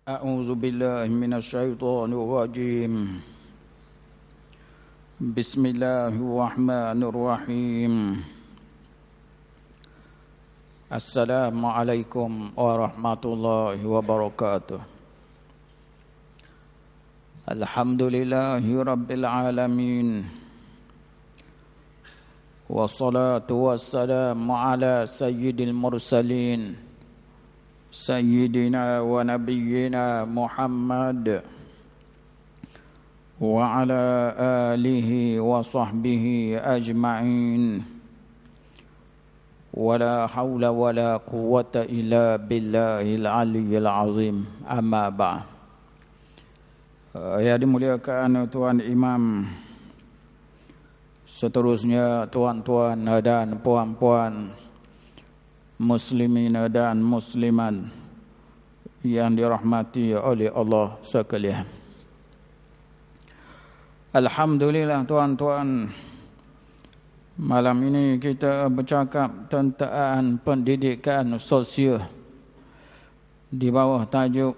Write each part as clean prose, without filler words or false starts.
أعوذ بالله من الشيطان الرجيم بسم الله الرحمن الرحيم السلام عليكم ورحمة الله وبركاته الحمد لله رب العالمين والصلاة والسلام على سيد المرسلين سيدنا ونبينا محمد وعلى آله وصحبه أجمعين ولا حول ولا قوة إلا بالله العلي العظيم أما بعد. Yang dimuliakan Tuan Imam, seterusnya tuan-tuan dan puan-puan, muslimin dan muslimat yang dirahmati oleh Allah sekalian. Alhamdulillah tuan-tuan, malam ini kita bercakap tentang pendidikan sosial di bawah tajuk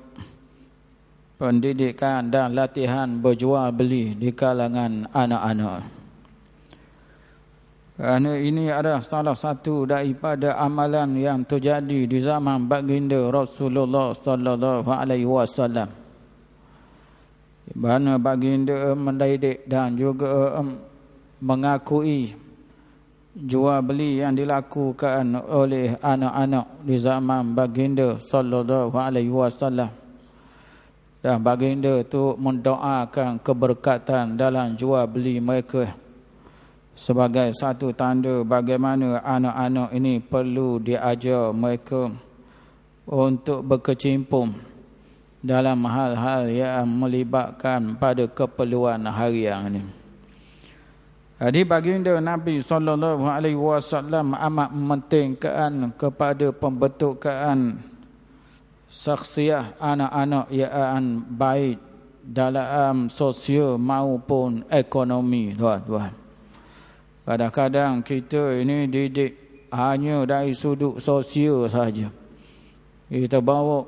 pendidikan dan latihan berjual beli di kalangan anak-anak. Kerana ini adalah salah satu daripada amalan yang terjadi di zaman baginda Rasulullah sallallahu alaihi wasallam. Di mana baginda mendidik dan juga mengakui jual beli yang dilakukan oleh anak-anak di zaman baginda sallallahu alaihi wasallam. Dan baginda itu mendoakan keberkatan dalam jual beli mereka sebagai satu tanda bagaimana anak-anak ini perlu diajar mereka untuk berkecimpung dalam hal-hal yang melibatkan pada keperluan harian ini. Jadi baginda Nabi sallallahu alaihi wasallam amat mementingkan kepada pembentukan syakhsiah anak-anak yang baik dalam sosial maupun ekonomi, tuan-tuan. Kadang-kadang kita ini didik hanya dari sudut sosial saja. Kita bawa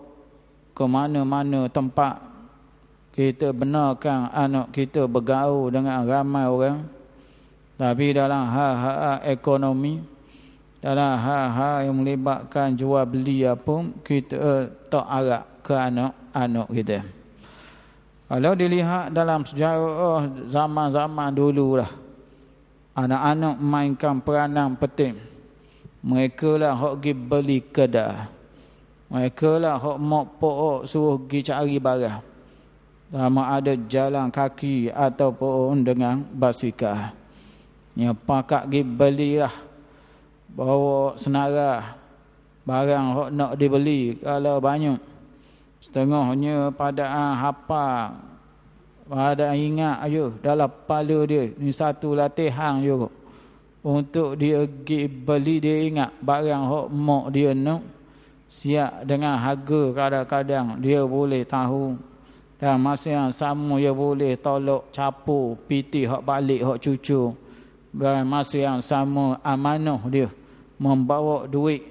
ke mana-mana tempat, kita benarkan anak kita bergaul dengan ramai orang. Tapi dalam hal-hal ekonomi, dalam hal-hal yang melibatkan jual beli apa, kita tak arah ke anak-anak kita. Kalau dilihat dalam sejarah zaman-zaman dululah, anak-anak mainkan peranan penting. Mereka lah hok pergi beli kedai. Mereka lah hok mok pok suruh pergi cari barang. Sama ada jalan kaki ataupun dengan basikal. Yang pakak pergi belilah. Bawa senara barang hok nak dibeli kalau banyak. Setengahnya padaan hafal. Ada ingat ayo dalam kepala dia ni satu latihan juga untuk dia pergi beli. Dia ingat barang hok mak dia nak siap dengan harga, kadang-kadang dia boleh tahu, dan masa yang sama dia boleh tolak capur piti hok balik hok cucu. Dan masa yang sama amanah dia membawa duit,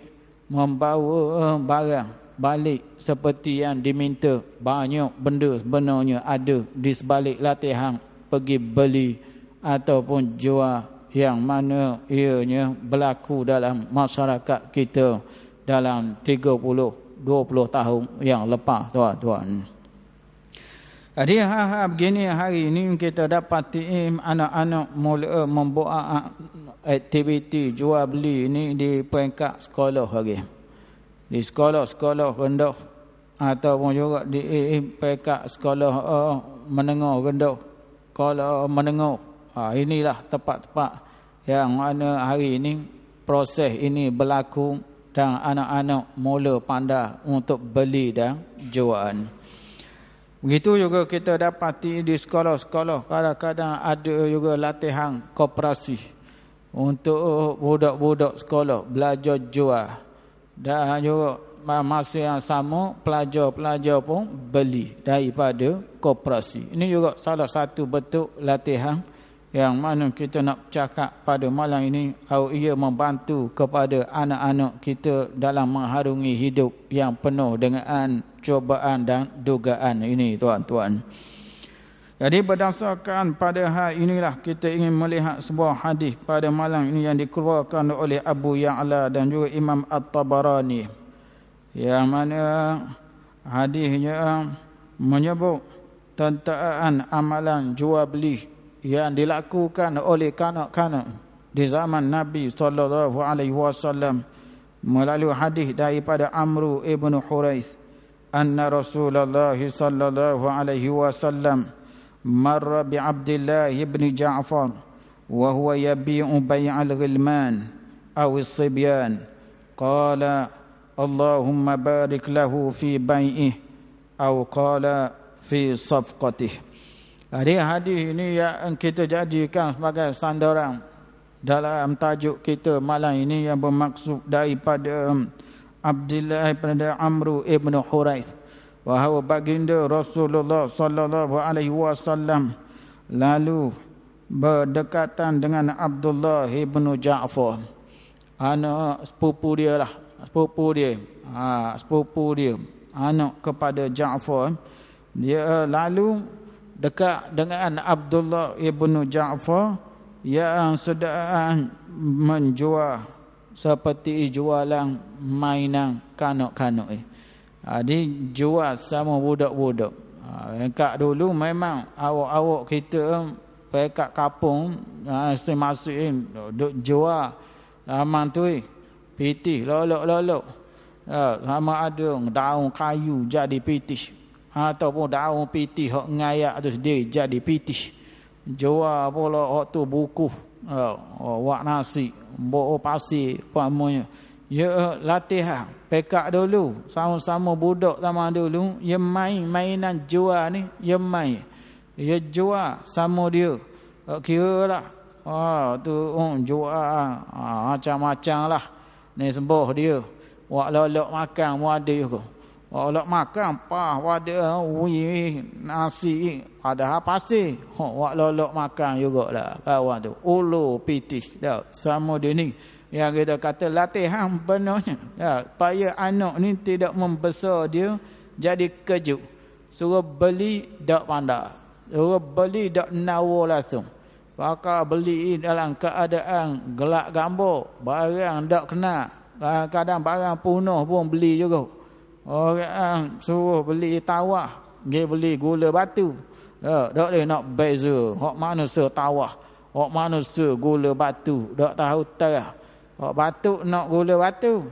membawa barang balik seperti yang diminta. Banyak benda sebenarnya ada di sebalik latihan pergi beli ataupun jual yang mana ianya berlaku dalam masyarakat kita dalam 30-20 tahun yang lepas, tuan-tuan. Jadi hal-hal begini hari ini kita dapati anak-anak mula membuat aktiviti jual beli ini di peringkat sekolah lagi. Di sekolah-sekolah rendah ataupun juga di peringkat sekolah menengah rendah, sekolah menengah. Inilah tempat-tempat yang mana hari ini proses ini berlaku dan anak-anak mula pandai untuk beli dan jual. Begitu juga kita dapati di sekolah-sekolah kadang-kadang ada juga latihan koperasi untuk budak-budak sekolah belajar jual. Dan juga masa yang sama pelajar-pelajar pun beli daripada koperasi. Ini juga salah satu bentuk latihan yang mana kita nak cakap pada malam ini, atau ia membantu kepada anak-anak kita dalam mengharungi hidup yang penuh dengan cubaan dan dugaan ini, tuan-tuan. Jadi berdasarkan pada hal inilah kita ingin melihat sebuah hadis pada malam ini yang dikeluarkan oleh Abu Ya'la dan juga Imam At-Tabarani, yang mana hadisnya menyebut tentang amalan jual beli yang dilakukan oleh kanak-kanak di zaman Nabi SAW melalui hadis daripada Amru ibn Hurais, anna Rasulullah SAW marra bi Abdullah ibn Ja'far wa huwa yabi'u bay'al ghilman aw as-sibyan, qala Allahumma barik lahu fi bay'ih aw qala fi safqatih. Hadis ini yang kita jadikan sebagai sandaran dalam tajuk kita malam ini, yang bermaksud daripada Abdullah bin Amru ibn Hurais, bahawa baginda Rasulullah sallallahu alaihi wasallam lalu berdekatan dengan Abdullah ibn Ja'far, anak sepupu dia, anak kepada Ja'far. Dia lalu dekat dengan Abdullah ibn Ja'far yang sedang menjual seperti jualan mainan kanak-kanak. Jadi jual sama budak-budak. Kat dulu memang awak-awak kita kat kampung masing-masing duk jual zaman tu pitih lolok-lolok. Sama ada daun kayu jadi pitih, ataupun daun pitih hok ngayak tu sendiri jadi pitih. Jual pula hok tu buku, wak nasi, bawa pasir, apa semuanya. Ya latihan pekak dulu sama-sama budak zaman dulu, ya main mainan jual ni, ya main. Ya jual sama dia. Kira lah. Tu jual macam-macam lah. Ni sembah dia. Wak lolok makan wada juga. Wak makan pah wada nasi padahal pasir. Wak lolok makan jugalah kawan tu. Ulu pitih dah sama dia ni. Yang kita kata latihan benarnya. Supaya anak ni tidak membesar dia jadi kejut. Suruh beli dak pandai. Suruh beli dak nawa langsung. Pakar beli dalam keadaan gelak gambar, barang dak kena. Kadang barang punah pun beli juga. Orang suruh beli tawah, dia beli gula batu. Tak dia nak beza. Hak manusia tawah, hak manusia gula batu. Tak tahu terah. Hak batu nak gula batu.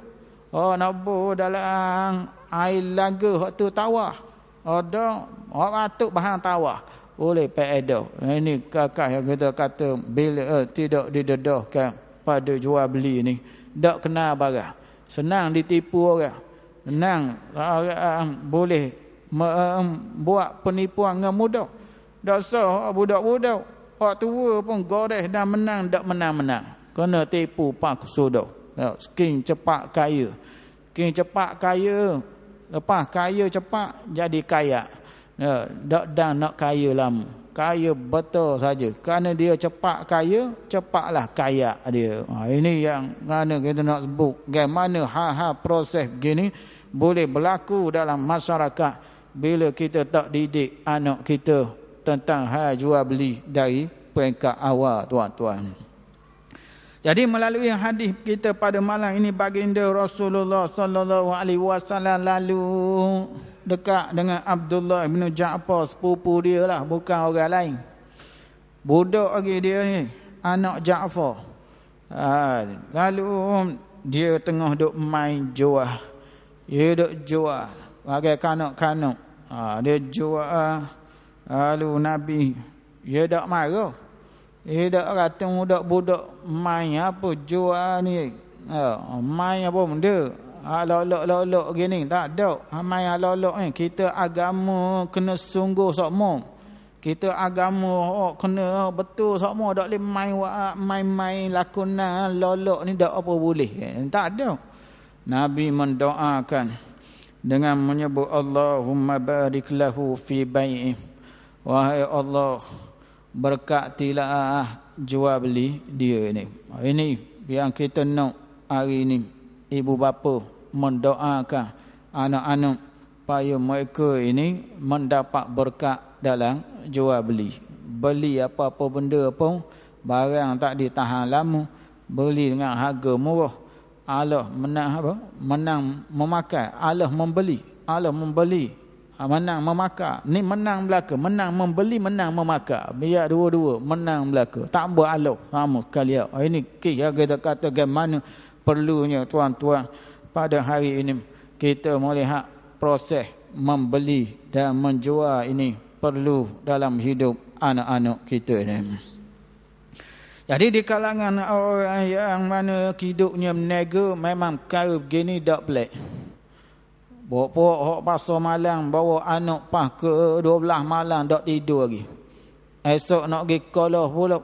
Nak bu dalam air laga hak tu tawah. Ada hak batu bahan tawah. Oleh peedah. Ini kakak yang kita kata bila tidak didedahkan pada jual beli ni, tak kenal barang. Senang ditipu orang. Senang orang boleh buat penipuan dengan mudah. Tak sah budak-budak. Hak tua pun goreh dan menang, tak menang-menang. Kena tipu pak sudah. Skin cepat kaya. Skin cepat kaya. Lepas kaya cepat jadi kaya. Tak dan nak kaya lama. Kaya betul saja. Kerana dia cepat kaya, cepatlah kaya dia. Ini yang mana kita nak sebut. Bagaimana hal-hal proses begini boleh berlaku dalam masyarakat bila kita tak didik anak kita tentang hal jual beli dari peringkat awal, tuan-tuan. Jadi melalui hadis kita pada malam ini, baginda Rasulullah sallallahu alaihi wasallam lalu dekat dengan Abdullah bin Ja'far, sepupu dia lah, bukan orang lain. Budak lagi dia ni, anak Ja'far. Lalu dia tengah duk main jual. Dia duk jual bagai kanak-kanak. Dia jual. Lalu Nabi, dia tak marah. Dia tak kata budak-budak main apa jual ni. Main apa benda. Lolok-lolok gini. Tak ada. Main lolok ni. Kita agama kena sungguh sokmo. Kita agama kena betul sokmo. Tak boleh main-main lakonan lolok ni. Tak apa boleh. Tak ada. Nabi mendoakan dengan menyebut Allahumma barik lahu fi bai'i. Wahai Allah, berkat tilaah jual beli dia ni. Ini yang kita nak hari ni, ibu bapa mendoakan anak-anak supaya mereka ini mendapat berkat dalam jual beli. Beli apa-apa benda pun, barang tak ditahan lama, beli dengan harga murah. Allah menang apa? Menang memakai, Allah membeli. Allah membeli, menang memakai. Ni menang belaka, menang membeli, menang memakai. Biar dua-dua menang belaka. Tak beralih sama sekali. Ini kisah kita kata bagaimana perlunya tuan-tuan pada hari ini kita melihat proses membeli dan menjual ini perlu dalam hidup anak-anak kita ni. Jadi di kalangan orang yang mana hidupnya menega, memang perkara begini tak pelik. Bawa hok pasal malam, bawa anak pas ke 12 malam tak tidur lagi. Esok nak pergi sekolah pula.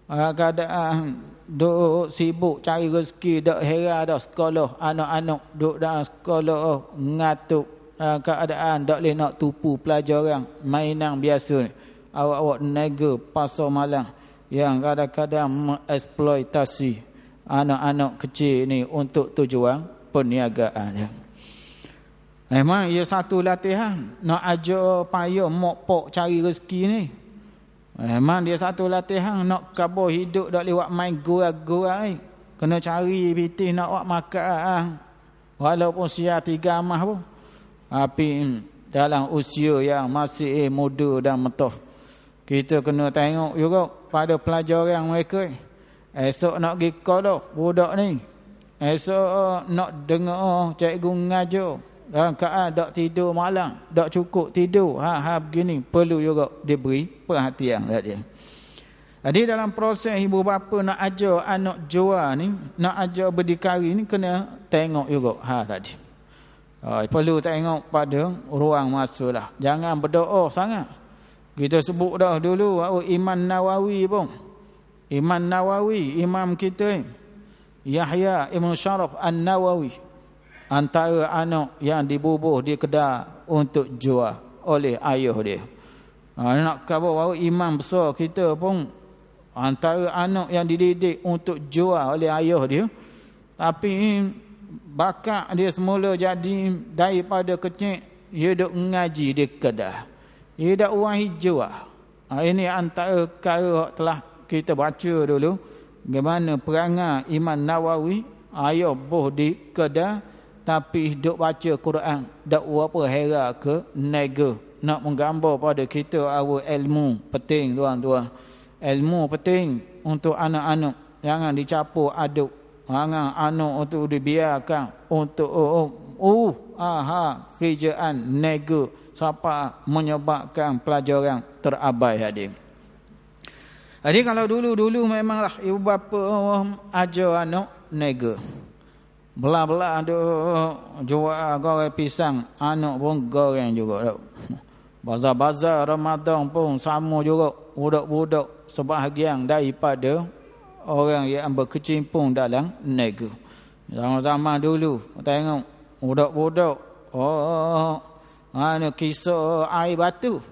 Keadaan duk sibuk cari rezeki, tak heran dah sekolah. Anak-anak duk dalam sekolah ngatuk. Keadaan tak boleh nak tupu pelajaran, mainan biasa ni. Awak-awak nega pasal malam yang kadang-kadang mengeksploitasi anak-anak kecil ni untuk tujuan perniagaan. Memang ia satu latihan nak ajar payah mokpok cari rezeki ni. Memang dia satu latihan nak kabur hidup tak lewat main gurau-gurau. Kena cari pitih nak buat makan. Walaupun sia 3 amah pun. Tapi dalam usia yang masih muda dan metah, kita kena tengok juga pada pelajaran mereka. Esok nak pergi sekolah budak ni. Esok nak dengar cikgu ngajar. Dalam keadaan tak tidur malam, tak cukup tidur. Begini perlu juga diberi perhatian dia. Jadi dalam proses ibu bapa nak ajar anak jual ni, nak ajar berdikari ni, kena tengok juga tadi. Perlu tengok pada ruang masa lah. Jangan berdoa sangat. Kita sebut dah dulu Imam Nawawi pun. Imam Nawawi, imam kita Yahya Ibn Sharaf An-Nawawi, antara anak yang dibubuh di Kedah untuk jual oleh ayah dia. Nak khabar bahawa imam besar kita pun antara anak yang dididik untuk jual oleh ayah dia. Tapi bakat dia semula jadi daripada kecil dia duk ngaji di Kedah. Dia dah orang hijau. Ini antara perkara telah kita baca dulu. Bagaimana perangai Imam Nawawi, ayah boh di Kedah, tapi duk baca Quran. Tak apa hera ke nega. Nak menggambar pada kita awal ilmu penting tuan-tuan. Ilmu penting untuk anak-anak. Jangan dicampur aduk. Jangan anak untuk dibiarkan untuk kerjaan nega sampai menyebabkan pelajaran terabai hadir. Jadi kalau dulu-dulu memanglah ibu bapa ajar anak nega. Belah-belah ada jual goreng pisang, anak pun goreng juga. Bazar-bazar Ramadan pun sama juga. Budak-budak sebahagian daripada orang yang berkecimpung dalam nega. Zaman-zaman dulu tengok budak-budak mana kisah air batu.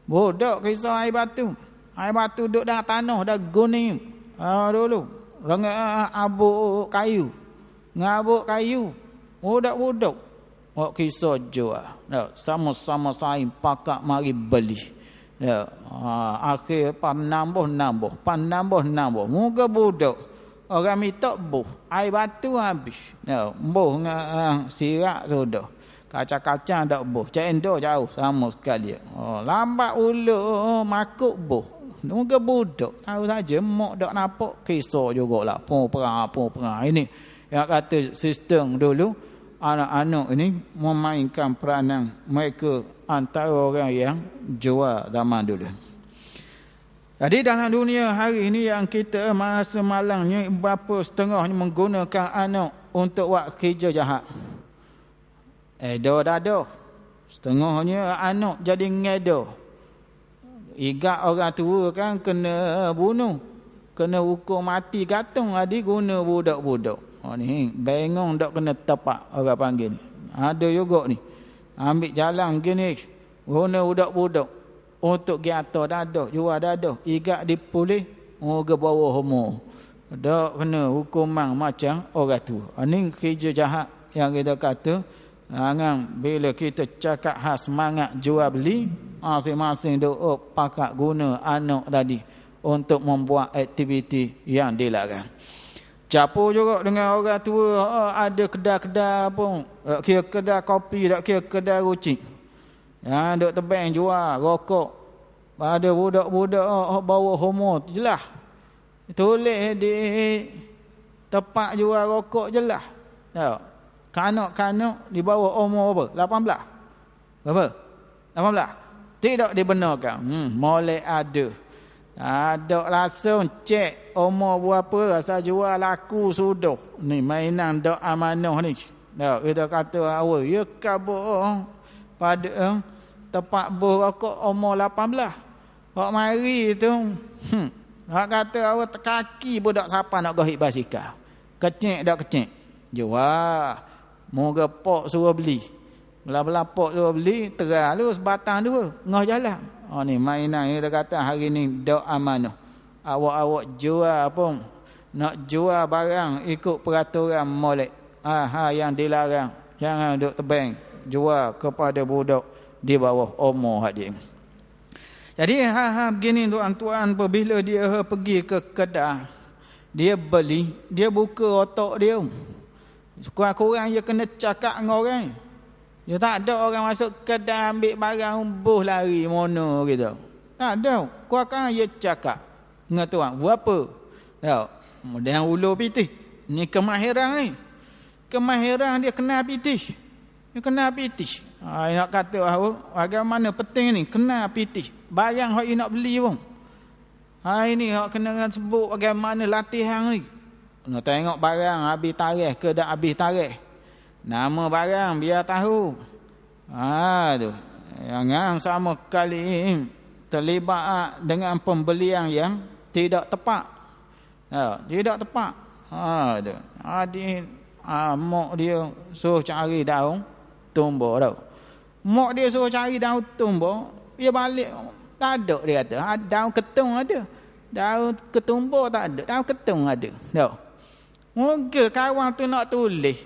Budak kisah air batu. Air batu duduk dalam tanah dah guning. Dulu rengat abuk kayu. Ngabuk kayu. Budak-budak kisah jual. Sama-sama saing pakak mari beli. Akhir nambah. Muka budak orang minta buh. Air batu habis. Buh dengan sirak sudah. Kacang-kacang tak buh. Cendol jauh sama sekali. Lambat ulu makuk buh. Muka budak. Tahu saja mak tak nampak kisah jugalah. Perang. Ini yang kata sistem dulu. Anak-anak ini memainkan peranan mereka antara orang yang jual zaman dulu. Jadi dalam dunia hari ini yang kita masa malangnya berapa setengahnya menggunakan anak untuk buat kerja jahat. Dah. Setengahnya anak jadi ngeda. Igat orang tua kan kena bunuh. Kena hukum mati gantung adik guna budak-budak. Ni bengong tak kena tepak orang panggil. Ada juga ni. Ambil jalan gini. Guna budak-budak. untuk giata dadah, jual dadah, igak dipulih, moga bawa homo. Dak kena hukuman macam orang tua. Ini kerja jahat yang kita kata. Jangan bila kita cakap semangat jual beli, masing-masing doa pakat guna anak tadi untuk membuat aktiviti yang dilarang. Campur juga dengan orang tua, ada kedai-kedai pun, tak kira kedai kopi, tak kira kedai rucik. Yang duk tebang jual rokok. Ada budak-budak bawa homo, jelas. Tulis di tempat jual rokok jelas. Tahu? Kanak-kanak di bawah umur apa? 18. Berapa? 18. Tidak dibenarkan. Molek ada. Ada langsung cek umur berapa, rasa jual laku sudah. Ni mainan dak amanah ni. Tahu? Kita kata awal, ya kabur pada tempat buh rokok umur 18. Hak mari tu, hak kata awal kaki budak siapa nak gohik basikal. Kecik dak kecik. Jual. Moga pok suruh beli. Belah-belah pok suruh beli, terang lu sebatang dua, ngah jalan. Ni mainan kita kata hari ni dak amanah. Awak-awak jual pun nak jual barang ikut peraturan molek. Yang dilarang. Jangan duk tebang jual kepada budak di bawah umur hadir. Jadi begini tuan-tuan, apabila dia pergi ke kedai, dia beli, dia buka otak dia. Kurang-kurang dia kena cakap dengan orang. Dia tak ada orang masuk kedai ambil barang buh lari mana gitu. Tak ada. Kurang-kurang dia cakap dengan tuan, berapa? Tahu? Kemudian ulu pitih. Ni kemahiran ni. Kemahiran dia kena pitih. Dia kena pitih. Nak kata bagaimana penting ni kena pitih. Barang hak nak beli pun. Ini hak kena sebut bagaimana latihan ni. Nak tengok barang habis tarikh ke tak habis tarikh. Nama barang biar tahu. Tu. Jangan sama kali terlibat dengan pembelian yang tidak tepat. Tidak tepat. Tu. Mak dia suruh cari daun tumbuh tau. Mak dia suruh cari daun tumbuh, dia balik tak ada, dia kata. Daun ketung ada. Daun ketumbuh tak ada. Daun ketung ada. Tahu. Moga kawan tu nak tulis.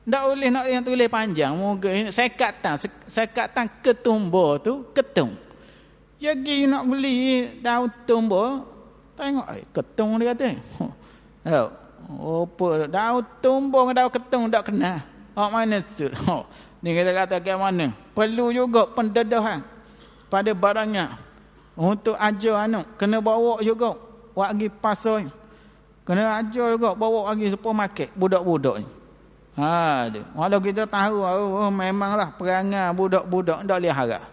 Tak boleh nak yang tulis panjang. Moga sekatan ketumbuh tu ketung. Jadi nak beli daun tumbuh, tengok ketung dia kata. Tahu. Apa daun tumbuh dengan daun ketung tak kena. Mana tu? Ni kita kata ke mana? Perlu juga pendedahan pada barangnya. Untuk ajar anak kena bawa juga buat pergi pasar. Kena ajar juga bawa pergi supermarket budak-budak ni. Walau kita tahu memanglah perangai budak-budak tak boleh harap.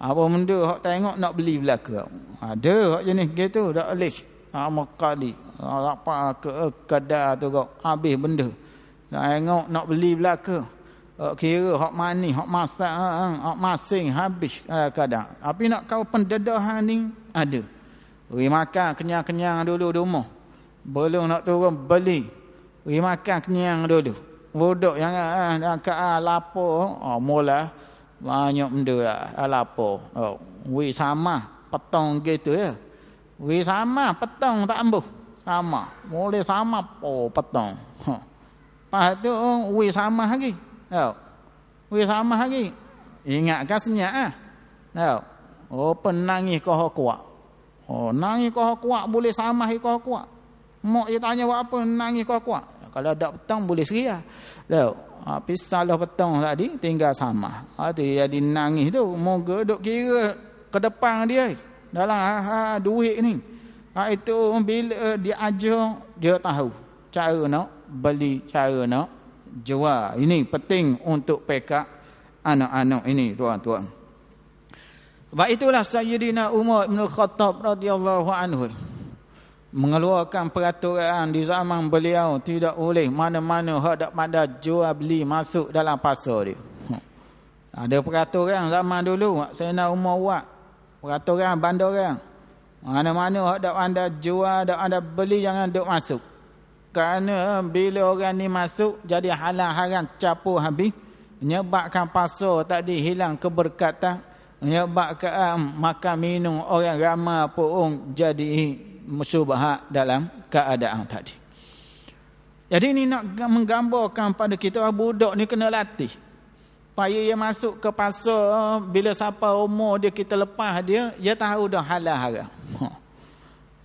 Apa benda hak tengok nak beli belaka. Ada hak jenis gitu tak boleh. Makali apa ke kedai tu kau habis benda. Tengok nak beli belaka. Kira hak mani, hak masak, hak masing habis kadang. Tapi nak kau pendedahan ni ada. Makan kenyang-kenyang dulu di rumah. Belum nak turun beli. Makan kenyang dulu. Budak yang lapar, mula banyak benda lah lapar. Sama petang gitu ya. Sama petang tak ambuh. Sama. Boleh sama petang. Lepas tu sama lagi. Sama lagi. Ingatkan senyap penangis kau kuat. Nangis kau kuat boleh sama kau kuat. Mak dia tanya buat apa nangis kau kuat. Kalau ada petang boleh seria. Tapi salah petang tadi tinggal sama. Itu jadi nangis tu. Moga duk kira ke depan dia. Dalam duit ni. Itu bila dia ajar, dia tahu. Cara nak beli, cara nak jual. Ini penting untuk pekak anak-anak ini tuan-tuan. Sebab itulah Sayyidina Umar bin Khattab radhiyallahu anhu mengeluarkan peraturan di zaman beliau tidak boleh mana-mana hak dak pandai jual beli masuk dalam pasar dia. Ada peraturan zaman dulu Sayyidina Umar buat peraturan bandaran. Mana-mana hak dak pandai jual, dak pandai beli jangan duk masuk. Kerana bila orang ni masuk jadi halang haram capur habis menyebabkan pasar tadi hilang keberkatan menyebabkan makan minum orang ramai pun jadi syubhat dalam keadaan tadi. Jadi ini nak menggambarkan pada kita budak ni kena latih. Supaya dia masuk ke pasar, bila siapa umur dia kita lepas dia tahu dah halal haram.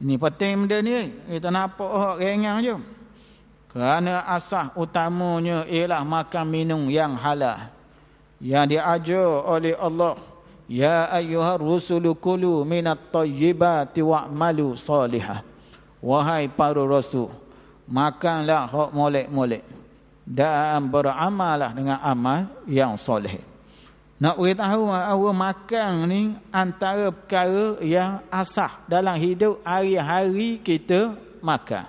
Ini penting benda ni. Kita nampak ringan je. Kerana asas utamanya ialah makan minum yang halal. Yang diajar oleh Allah. Ya ayyuhar rusulu kulu minat tayyibati wa'malu salihah. Wahai para rasul, makanlah hak molek-molek dan beramallah dengan amal yang soleh. Nak beritahu bahawa makan ni antara perkara yang asas dalam hidup hari-hari kita makan.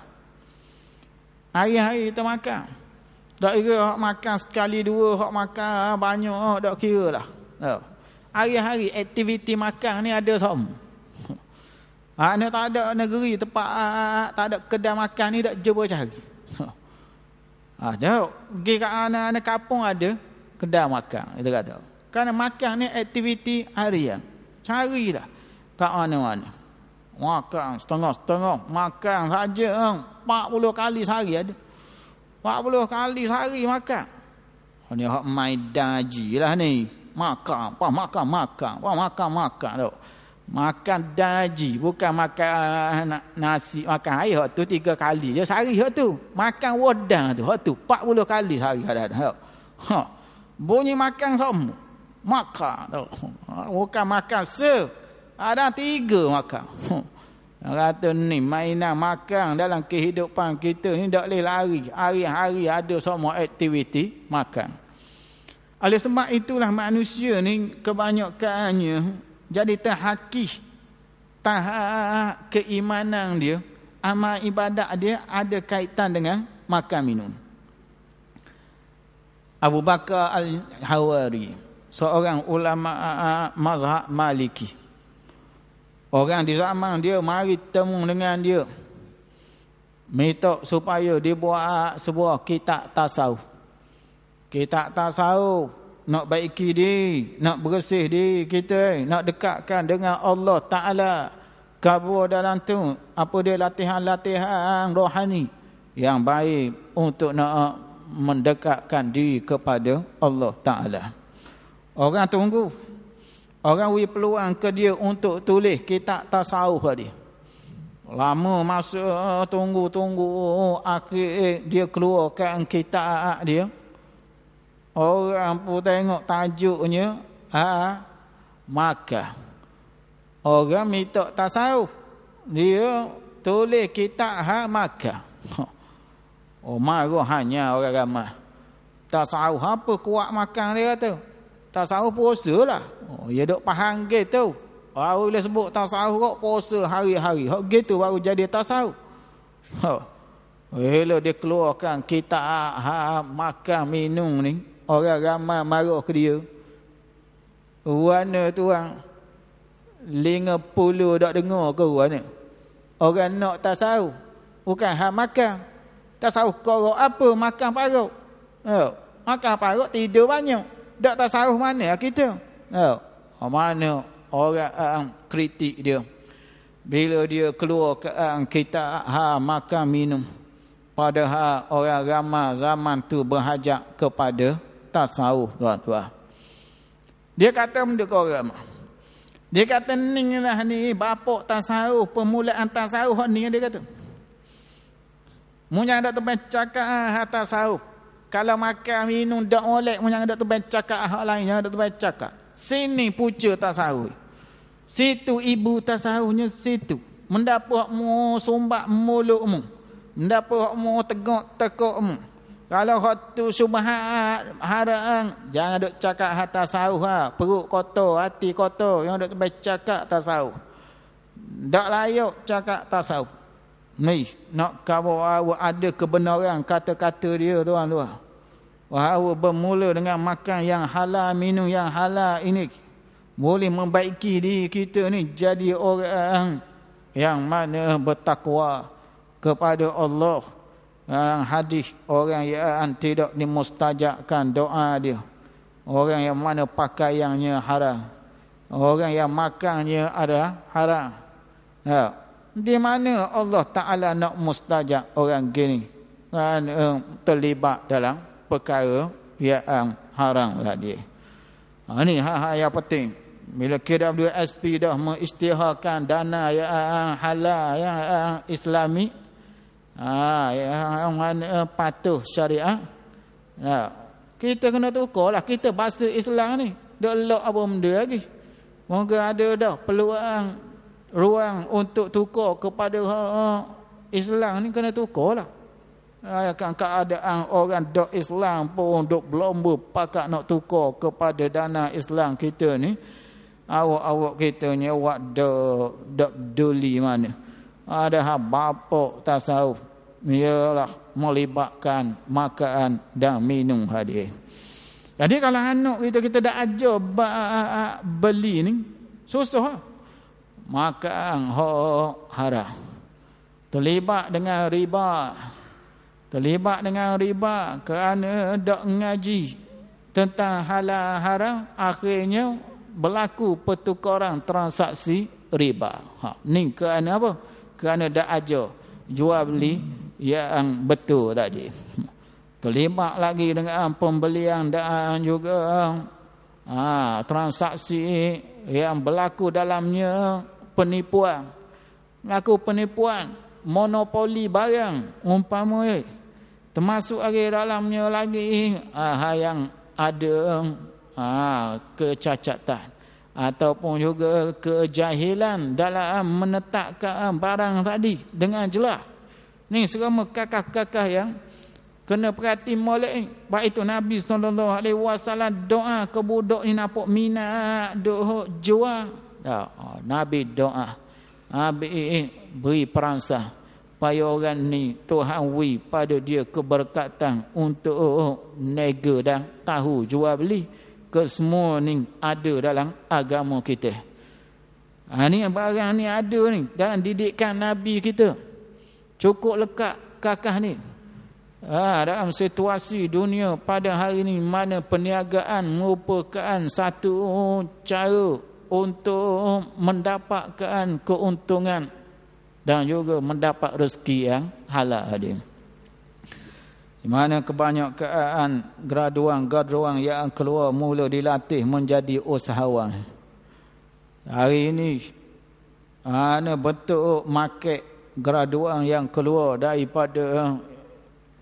Hari-hari kita makan. Tak kira hak makan sekali dua, hak makan banyak, tak kira lah. Hari-hari aktiviti makan ni ada semua. Ni tak ada negeri tempat, tak ada kedai makan ni tak jumpa cari. Ada pergi kat anak-anak kampung ada kedai makan, kita kata. Kerana makan ni aktiviti harian. Carilah kat mana-mana. Makan setengah-setengah, makan saja 40 kali sehari ada. 40 kali sehari makan. Ni hak maidan haji lah ni. Makan tu. Makan daji, bukan makan nasi, makan air hak tu 3 kali je sehari hak tu. Makan wadang tu, hak tu 40 kali sehari ada. Bunyi makan semua. Makan tu. Bukan makan ada 3 makan. Kata ni mainan makan dalam kehidupan kita ni tak boleh lari. Hari-hari ada semua aktiviti makan. Oleh sebab itulah manusia ni kebanyakannya jadi terhakis tahap keimanan dia, amal ibadat dia ada kaitan dengan makan minum. Abu Bakar Al-Hawari, seorang ulama mazhab Maliki. Orang di zaman dia mari temu dengan dia, minta supaya dibuat sebuah kitab tasawuf. Kitab tasawuf nak baiki diri, nak bersih diri kita, nak dekatkan dengan Allah Ta'ala. Kabur dalam tu, apa dia latihan-latihan rohani yang baik untuk nak mendekatkan diri kepada Allah Ta'ala. Orang tunggu. Orang beri peluang ke dia untuk tulis kitab tasawuf dia. Lama masa tunggu, akhir dia keluarkan kitab dia. Orang pun tengok tajuknya makan. Orang minta tasawuf, dia tulis kitab makan. Marah hanya orang ramai. Tasawuf apa kuat makan dia tu? Tasawuf puasa lah. Dia duk faham gitu. Baru boleh sebut tasawuf kok puasa hari-hari. Gitu baru jadi tasawuf. Bila dia keluarkan kitab makan minum ni, orang ramai marah ke dia. Warna tu orang 50 tak dengar ke warna. Orang nak tasawuf, bukan makan. Tasawuf korok apa? Makan parut. Makan parut tidur banyak. Tak tasawuf mana kita? Mana orang kritik dia. Bila dia keluar ke kita makan minum. Padahal orang ramai zaman tu berhajat kepada tasawuf, tuan-tuan. Dia kata benda korang. Dia kata ni lah ni bapak tasawuf, permulaan tasawuf ni dia kata. Munyang dak tempat cakap tasawuf. Kalau makan minum dak molek, munyang dak tempat cakap hak lain, jangan dak tempat cakap. Sini puca tasawuf. Situ ibu tasawufnya situ. Mendapat mu sumbat mulutmu. Mendapat mu tegak-tegakmu. Kalau hak tu subhat haram, jangan duk cakap tasawuf perut kotor, hati kotor, yang duk cakap tasawuf. Tak layak cakap tasawuf. Ni nak bahawa ada kebenaran kata-kata dia, tuan-tuan. Bahawa bermula dengan makan yang halal, minum yang halal ini boleh membaiki diri kita ni jadi orang yang mana bertakwa kepada Allah. Hadis orang yang tidak dimustajabkan doa dia, orang yang mana pakaiannya haram, Orang yang makannya ada haram. Di mana Allah Ta'ala nak mustajab orang gini kan terlibat dalam perkara yang haram tadi. Ini hal-hal yang penting. Bila KWSP dah mengisytiharkan dana yang halal, yang islami, yang mana patuh syariah, kita kena tukar lah. Kita bahasa Islam ni dah elok apa benda lagi. Moga ada dah peluang, ruang untuk tukar kepada Islam ni, kena tukar lah. Kan keadaan orang dok Islam pun dok berlomba pakat nak tukar kepada dana Islam kita ni. Awak kita ni awak dok peduli mana. Ada bapak tasawuf ialah melibatkan makan dan minum hadir. Jadi kalau anak kita dah ajar beli ni susah. Makan haram. Terlibat dengan riba kerana dak ngaji tentang halal haram, akhirnya berlaku pertukaran transaksi riba. Ni kerana apa? Kerana dak ajar jual beli yang betul tadi. Terlibat lagi dengan pembelian dan juga transaksi yang berlaku dalamnya penipuan. Monopoli barang umpama termasuk lagi dalamnya lagi yang ada kecacatan ataupun juga kejahilan dalam menetapkan barang tadi dengan jelas. Ni semua kakak-kakak yang kena perhati molek. Baik itu Nabi SAW doa ke budak ni nampak minat duk jual. Nabi doa. Nabi beri peransah supaya orang ni Tuhan wi pada dia keberkatan untuk nega dan tahu jual beli. Ke semua ni ada dalam agama kita. Ni barang ni ada ni dalam didikan Nabi kita. Cukup lekat kakak ni. Dalam situasi dunia pada hari ini mana perniagaan merupakan satu cara untuk mendapatkan keuntungan dan juga mendapat rezeki yang halal hadir. Di mana kebanyakan graduan yang keluar mula dilatih menjadi usahawan. Hari ini mana bentuk market graduan yang keluar daripada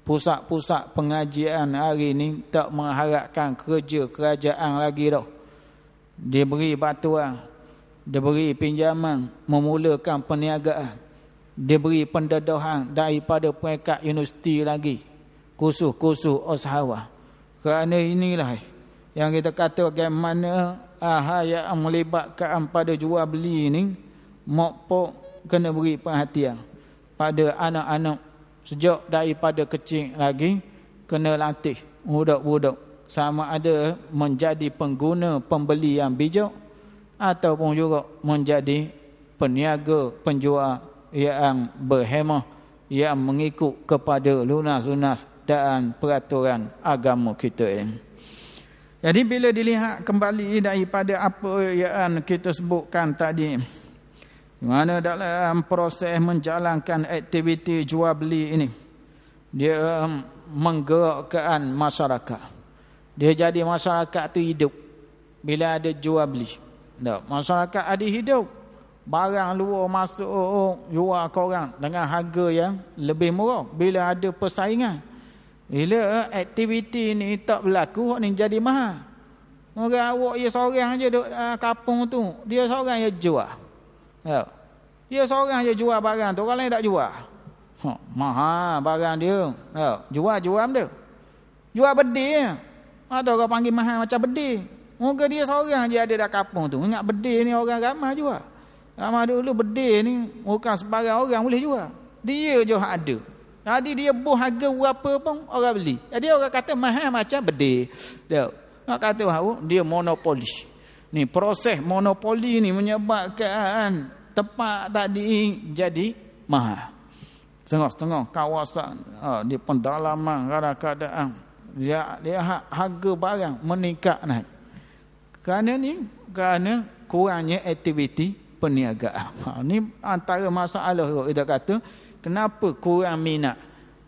pusat-pusat pengajian hari ini tak mengharapkan kerja kerajaan lagi dah. Dia beri bantuan, dia beri pinjaman, memulakan perniagaan. Dia beri pendedahan daripada peringkat universiti lagi, kursus-kursus usahawan. Kerana inilah yang kita kata bagaimana yang melibatkan pada jual beli ini, mokpok kena beri perhatian pada anak-anak sejak daripada kecil lagi, kena latih budak-budak sama ada menjadi pengguna pembeli yang bijak ataupun juga menjadi peniaga penjual yang berhemah, yang mengikut kepada lunas-lunas dan peraturan agama kita ini. Jadi bila dilihat kembali daripada apa yang kita sebutkan tadi, di mana dalam proses menjalankan aktiviti jual beli ini, dia menggerakkan masyarakat. Dia jadi masyarakat itu hidup bila ada jual beli. Masyarakat ada hidup. Barang luar masuk jual ke orang dengan harga yang lebih murah bila ada persaingan. Bila aktiviti ni tak berlaku, ni jadi mahal. Orang awak dia seorang je duduk kampung tu, dia seorang je jual. Dia seorang je jual barang tu, orang lain tak jual. Mahal barang dia. Jual dia. Jual bedil. Atau orang panggil mahal macam bedil. Moga dia seorang je ada dah kampung tu. Ingat bedil ni orang ramai jual. Ramai dulu bedil ni bukan sebarang orang boleh jual. Dia je ada. Jadi dia buh harga berapa pun orang beli. Jadi orang kata mahal macam bedil. Nak kata dia monopoli. Ni proses monopoli ni menyebabkan tempat tadi jadi mahal. Setengah-setengah kawasan di pendalaman kadang-kadang dia harga barang meningkat naik. Kerana kurangnya aktiviti perniagaan. Ni antara masalah kita kata kenapa kurang minat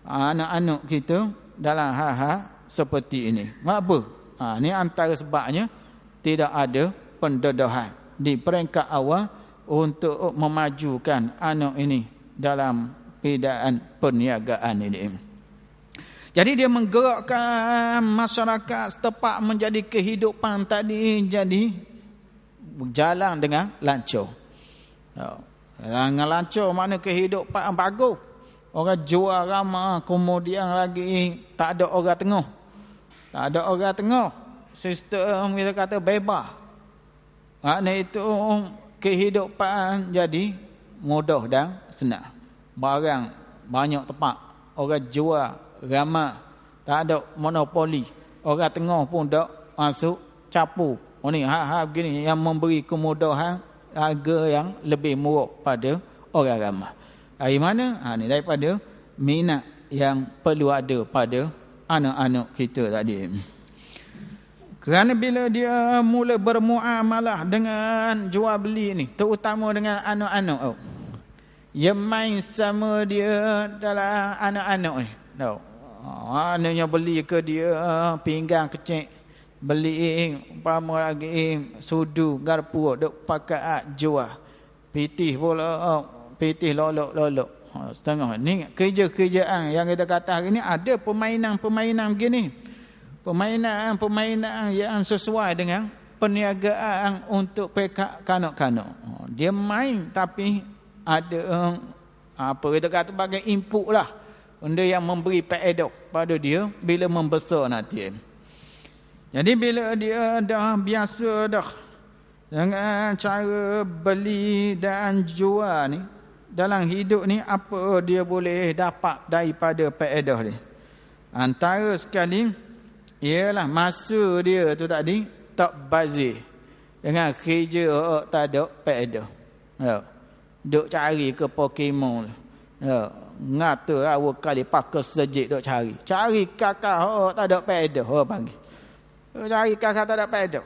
anak-anak kita dalam hal-hal seperti ini. Kenapa? Ni antara sebabnya tidak ada pendedahan di peringkat awal untuk memajukan anak ini dalam bidang perniagaan ini. Jadi dia menggerakkan masyarakat setempat menjadi kehidupan tadi jadi berjalan dengan lancar. Dengan lancar mana kehidupan bagus. Orang jual ramah, kemudian lagi tak ada orang tengah. Tak ada orang tengah. Sistem kita kata bebas. Makna itu kehidupan jadi mudah dan senang. Barang banyak tempat. Orang jual ramah. Tak ada monopoli. Orang tengah pun tak masuk capu. Ni hal-hal begini yang memberi kemudahan harga yang lebih murah pada orang ramah. Dari mana? Ni daripada minat yang perlu ada pada anak-anak kita tadi. Kerana bila dia mula bermuamalah dengan jual beli ni, terutama dengan anak-anak, dia main sama dia dalam anak-anak ni. Anaknya beli ke dia pinggang kecil, beli umpama lagi sudu garpu duk pakai jual, pitih pula pitih lolok-lolok setengah. Ni kerja-kerjaan yang kita kata hari ni ada permainan-permainan begini. Permainan yang sesuai dengan perniagaan untuk pekak kanak-kanak. Dia main tapi ada apa kita kata sebagai input lah. Benda yang memberi faedah pada dia bila membesar nanti. Jadi bila dia dah biasa dah dengan cara beli dan jual ni, dalam hidup ni apa dia boleh dapat daripada faedah ni? Antara sekali ialah masa dia tu tadi tak bazir dengan kerja tak ada faedah. Duk cari ke Pokemon. Ngata awal kali pakai sejik duk cari. Cari kakak tak ada faedah panggil. Cari kakak tak ada faedah.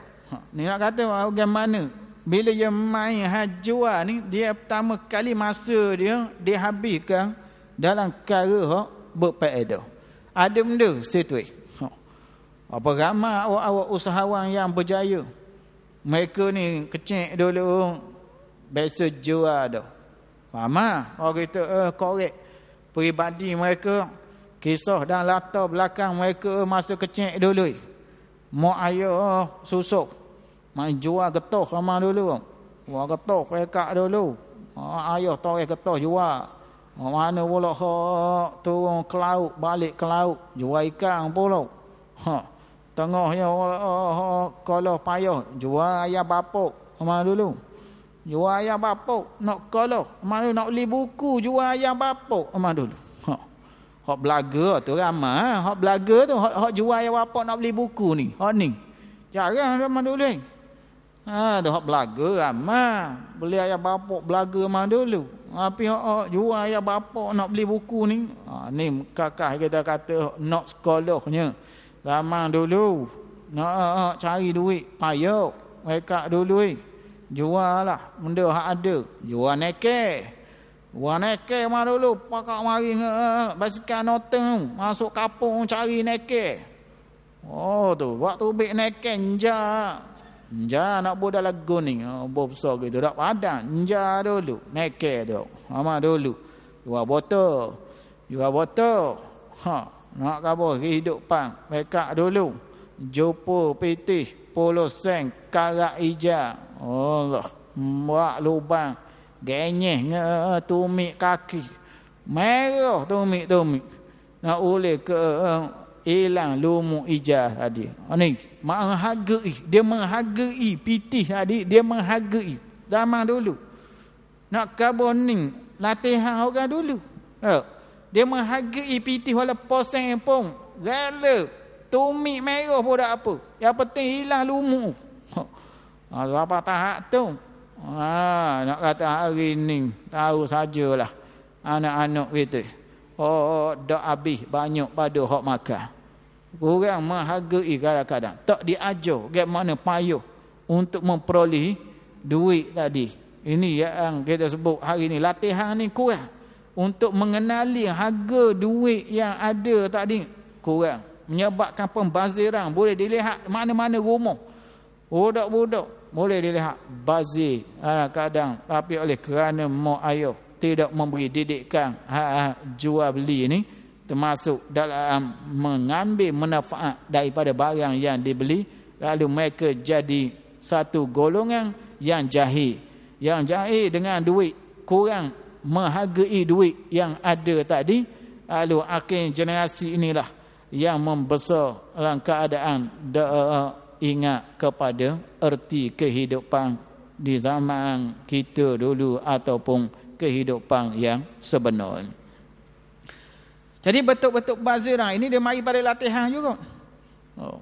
Ni nak kata bagaimana bila dia main hajuan ni, dia pertama kali masa dia habiskan dalam perkara berfaedah. Ada benda situ. Apa ramai awak-awak usahawan yang berjaya. Mereka ni kecil dulu biasa jual dah. Ramai orang kita korek peribadi mereka, kisah dan latar belakang mereka masa kecil dulu. Mak ayah susuk main jual getah sama dulu. Jual getah pekak dulu. Ayah toreh getah jual. Mana pula turun ke laut, balik ke laut, jual ikan pula. Tengahnya kalau payah jual ayam bapuk sama dulu. Jual ayam bapuk nak kalau mana nak beli buku jual ayam bapuk sama dulu. Hak belaga tu ramai. Hak belaga tu hak jual ayam bapuk nak beli buku ni. Hak ni. Jarang sama dulu ni. Tu hak belaga ramai. Beli ayam bapuk belaga sama dulu. Tapi hak jual ayam bapuk nak beli buku ni. Ni kakak kita kata nak sekolahnya. Zaman dulu nak cari duit payah. Mereka dulu jual lah benda hak ada. Jual neke. Jual neke mah dulu pakak mari basikal noteng masuk kampung cari neke. Tu waktu bik neke Nja nak buat dalam lagu ni. Buat besar gitu. Tak padan. Nja dulu. Neke tu. Sama dulu. Jual botol. Nak kabur kehidupan. Mereka dulu. Jumpa pitih. Polo seng. Karak hijau. Allah. Buat lubang. Genyeh. Tumik kaki. Merah tumik. Nak boleh ke hilang lumuk hijau tadi. Ni menghargai, dia menghargai pitih tadi, dia menghargai zaman dulu. Nak kaboning latihan orang dulu. Dia menghargai pitih walaupun posen pun rela tumik merah pun tak apa. Yang penting hilang lumuk. Apa tahap tu? Nak kata hari ni tahu sajalah anak-anak kita. Dak habis banyak pada hak makan. Kurang menghargai kadang-kadang. Tak diajar bagaimana payah untuk memperoleh duit tadi. Ini yang kita sebut hari ni latihan ni kurang untuk mengenali harga duit yang ada tadi, kurang, menyebabkan pembaziran. Boleh dilihat mana-mana rumah budak-budak boleh dilihat bazir kadang, tapi oleh kerana mak ayah tidak memberi didikan jual beli ni, termasuk dalam mengambil manfaat daripada barang yang dibeli, lalu mereka jadi satu golongan yang jahil dengan duit, kurang menghargai duit yang ada tadi. Lalu akhir generasi inilah yang membesar dalam keadaan ingat kepada erti kehidupan di zaman kita dulu ataupun kehidupan yang sebenar. Jadi betul-betul baziran ini dia mari pada latihan juga.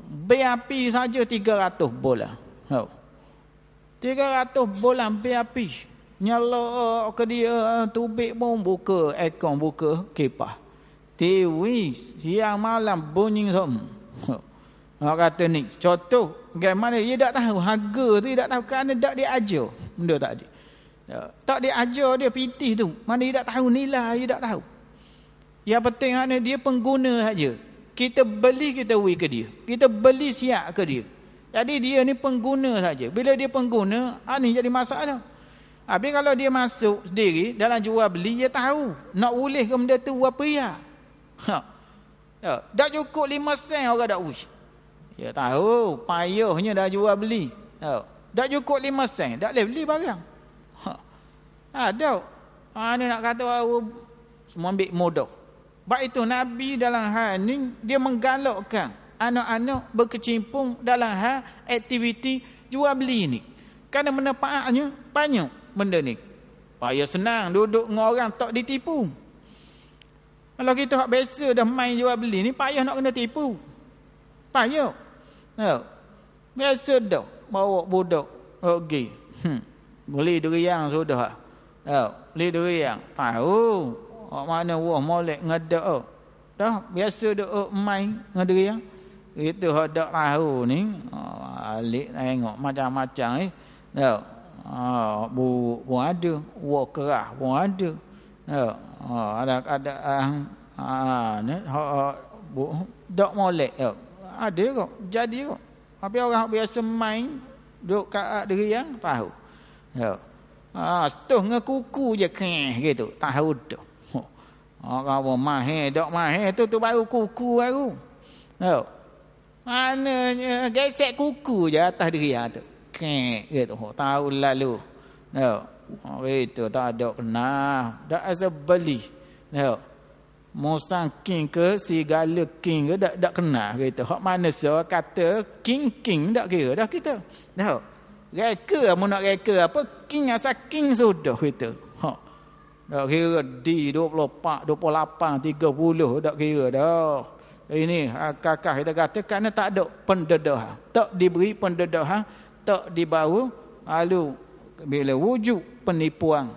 BAP saja 300 bola. 300 bola BAP. Nyala ke dia tubik pun buka aircon, buka kipas. TV siang malam bunyi semua. Orang kata ni contoh bagaimana dia tak tahu harga tu, dia tak tahu kerana tak dia ajar benda tadi. Tak dia ajar dia pitih tu. Mana dia tak tahu nilai, dia tak tahu. Yang penting mana dia pengguna saja. Kita beli, kita beri ke dia. Kita beli siap ke dia. Jadi dia ni pengguna saja. Bila dia pengguna, ni jadi masalah. Habis kalau dia masuk sendiri dalam jual beli, dia tahu nak ulih ke benda tu apa ya. Tak cukup 5 sen orang dak ulih. Dia tahu payahnya dah jual beli. Tak cukup 5 sen, tak boleh beli barang. Ada. Ni nak kata semua ambil mudah. Sebab itu Nabi dalam hal ni dia menggalakkan anak-anak berkecimpung dalam hal aktiviti jual beli ni. Kerana manfaatnya banyak benda ni. Payah senang duduk dengan orang tak ditipu. Kalau kita hak biasa dah main jual beli ni, payah nak kena tipu. Payah. Biasa dah bawa budak pergi. Beli durian sudah. Beli durian. Tahu mana wah molek ngedak. Dah biasa dah main dengan durian. Itu hak dak tahu ni. Alik tengok macam-macam ni. Bu pun ada, wah kerah pun ada. Ada ni dak molek. Ada kok, jadi kok. Tapi orang biasa main duk kat durian tahu. Setuh dengan kuku je gitu, tahu dah. Kalau mahir, dak mahir tu baru kuku baru. Mana gesek kuku je atas durian tu. Gitu, tahu lalu. Itu tak ada kenal, tak asa beli. Musang king ke segala king ke tak kenal gitu. Hak mana so kata king tak kira dah kita. Dah. Reka mau nak reka apa king asal king sudah gitu. Tak kira di 24, 28, 30 tak kira dah. Ini kakak kita kata kerana tak ada pendedahan. Tak diberi pendedahan, tak dibawa, lalu bila wujud penipuan,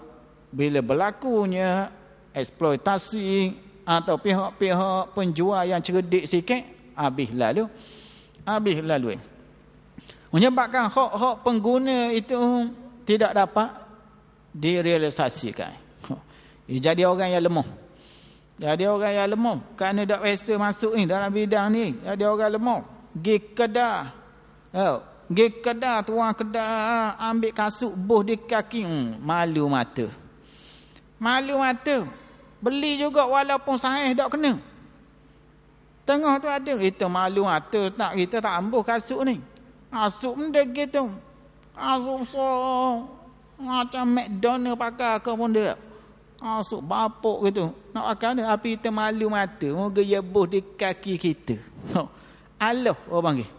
bila berlakunya eksploitasi atau pihak-pihak penjual yang cerdik sikit, habis lalu. Menyebabkan hak-hak pengguna itu tidak dapat direalisasikan. Jadi orang yang lemah. Kerana tak biasa masuk ni dalam bidang ni. Jadi orang lemah. Pergi kedai, tuan kedai ambil kasut boh di kaki. Malu mata. Beli juga walaupun sahih tak kena. Tengah tu ada. Kita malu mata. Kita tak ambil kasut ni. Kasut benda gitu. Kasut so. Macam McDonald pakai ke pun dia. Kasut bapuk gitu. Nak pakai ni. Tapi kita malu mata. Moga ia boh di kaki kita. Allah orang panggil.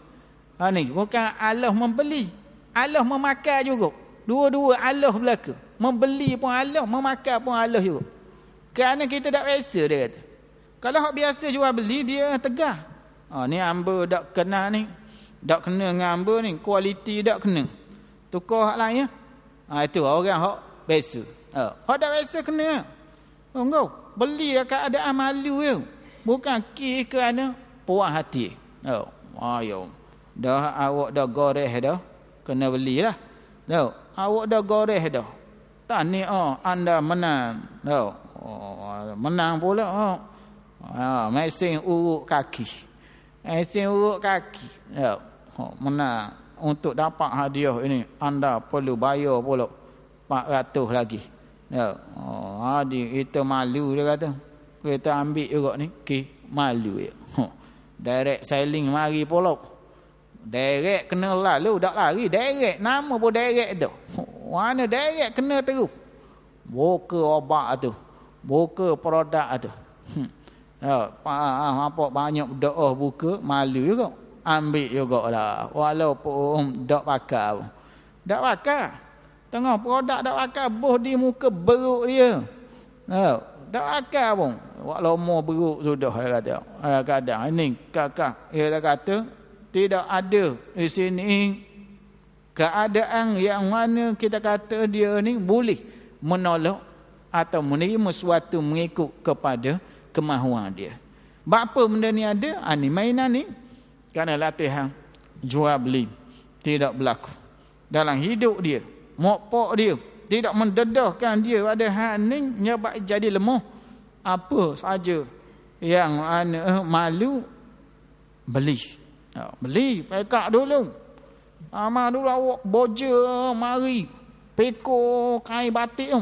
Ni bukan Allah membeli. Allah memakai juga. Dua-dua Allah belaka. Membeli pun Allah. Memakai pun Allah juga. Kerana kita tak biasa dia kata. Kalau hak biasa jual beli dia tegar. Ni hamba tak kena ni. Tak kena dengan hamba ni. Kualiti tak kena. Tukar hak lain ya. Itu orang hak biasa. Hak tak biasa kena. Engkau beli dekat keadaan malu je. Bukan kerana puas hati. Dah awak dah goreh dah. Kena belilah. Tahu, awak dah goreh dah. Tahniah, anda menang. Tahu. Menang pula. Mesin urut kaki. Mesin urut kaki. Tahu. Menang. Untuk dapat hadiah ini anda perlu bayar pula 400 lagi. Ya, kita malu dia kata. Kita ambil juga ni, malu ya. Direct selling mari pula. Direct kena lalu dak lari direct, nama pun direct dah. Mana direct kena terus. Buka obat tu. Buka produk tu. Ya, apa banyak doa buka malu juga. Ambil jugalah walaupun dak pakai. Dak pakai. Tengah produk dak pakai boh di muka beruk dia. Ha, dak pakai pun. Wak lama beruk sudah kata. Kadang ini kakak dia kata tidak ada di sini keadaan yang mana kita kata dia ni boleh menolak atau menerima sesuatu mengikut kepada kemahuan dia. Bapa benda ni ada? Ni mainan ni. Kerana latihan jual beli tidak berlaku dalam hidup dia. Mokpok dia tidak mendedahkan dia pada hal ni nyebab jadi lemah. Apa saja yang malu beli. Beli pekak dulu. Amal dulu awak boja mari peko kain batik.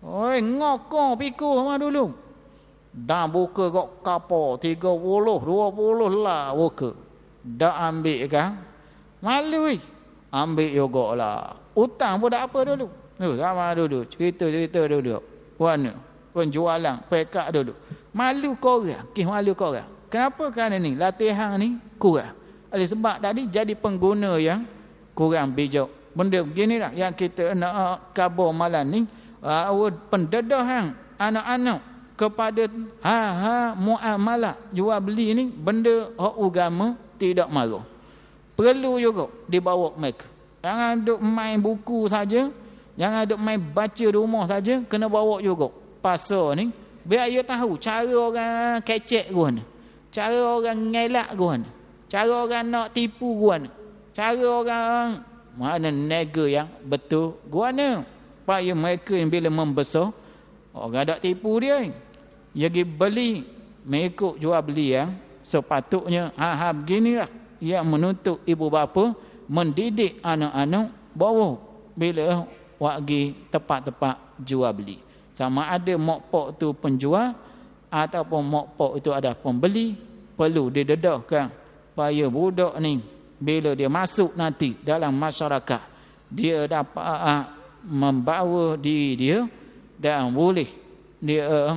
Oi ngoko peko amal dulu. Dah buka kok kapal 30, 20 lah buka. Dah ambil kan? Malu ambil juga lah. Utang pun tak apa dulu. Sama dulu. Cerita dulu. Mana? Penjualan, pekak dulu. Malu korang. Malu korang. Kenapa? Kerana ni latihan ni kurang. Oleh sebab tadi jadi pengguna yang kurang bijak. Benda begini lah yang kita nak kabar malam ni. Pendedahan anak-anak kepada muamalah jual beli ni benda hak agama tidak marah. Perlu juga dibawa mereka. Jangan duk main buku saja, jangan duk main baca di rumah saja, kena bawa juga pasar ni biar dia tahu cara orang kecek guna, cara orang ngelak guna, cara orang nak tipu guna, cara orang mana nega yang betul guna. Supaya mereka yang bila membesar orang tak tipu dia. Dia pergi beli mengikut jual beli yang sepatutnya. Beginilah yang menuntut ibu bapa mendidik anak-anak bawa bila pergi tempat-tempat jual beli. Sama ada mokpok tu penjual ataupun mokpok itu ada pembeli, perlu didedahkan supaya budak ni bila dia masuk nanti dalam masyarakat dia dapat membawa diri dia dan boleh dia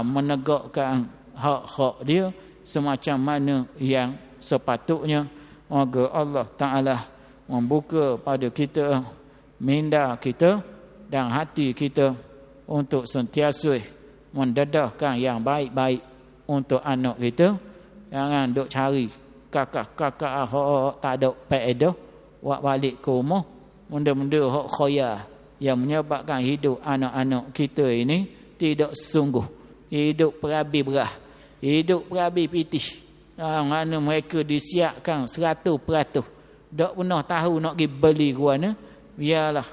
menegakkan hak-hak dia semacam mana yang sepatutnya. Moga Allah Ta'ala membuka pada kita minda kita dan hati kita untuk sentiasa mendedahkan yang baik-baik untuk anak kita. Jangan duk cari kakak-kakak tak ada faedah buat balik ke rumah benda-benda hak khayal yang menyebabkan hidup anak-anak kita ini tidak sungguh. Hidup perabi berah, hidup perabi pitih. Mana mereka disiapkan 100%. Tak pernah tahu nak pergi beli guana. Biarlah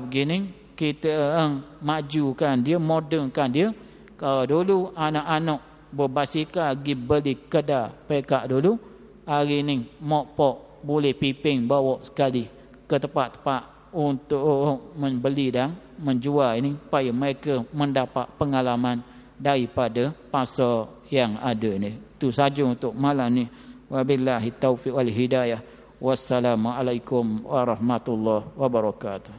begini kita majukan dia, modernkan dia. Kalau dulu anak-anak berbasikal pergi beli kedai pekak dulu, hari ni mokpok boleh piping bawa sekali ke tempat-tempat untuk membeli dan menjual ini supaya mereka mendapat pengalaman daripada pasar yang ada ni. Itu saja untuk malam ni. Wabillahi taufiq wal hidayah. Wassalamualaikum warahmatullahi wabarakatuh.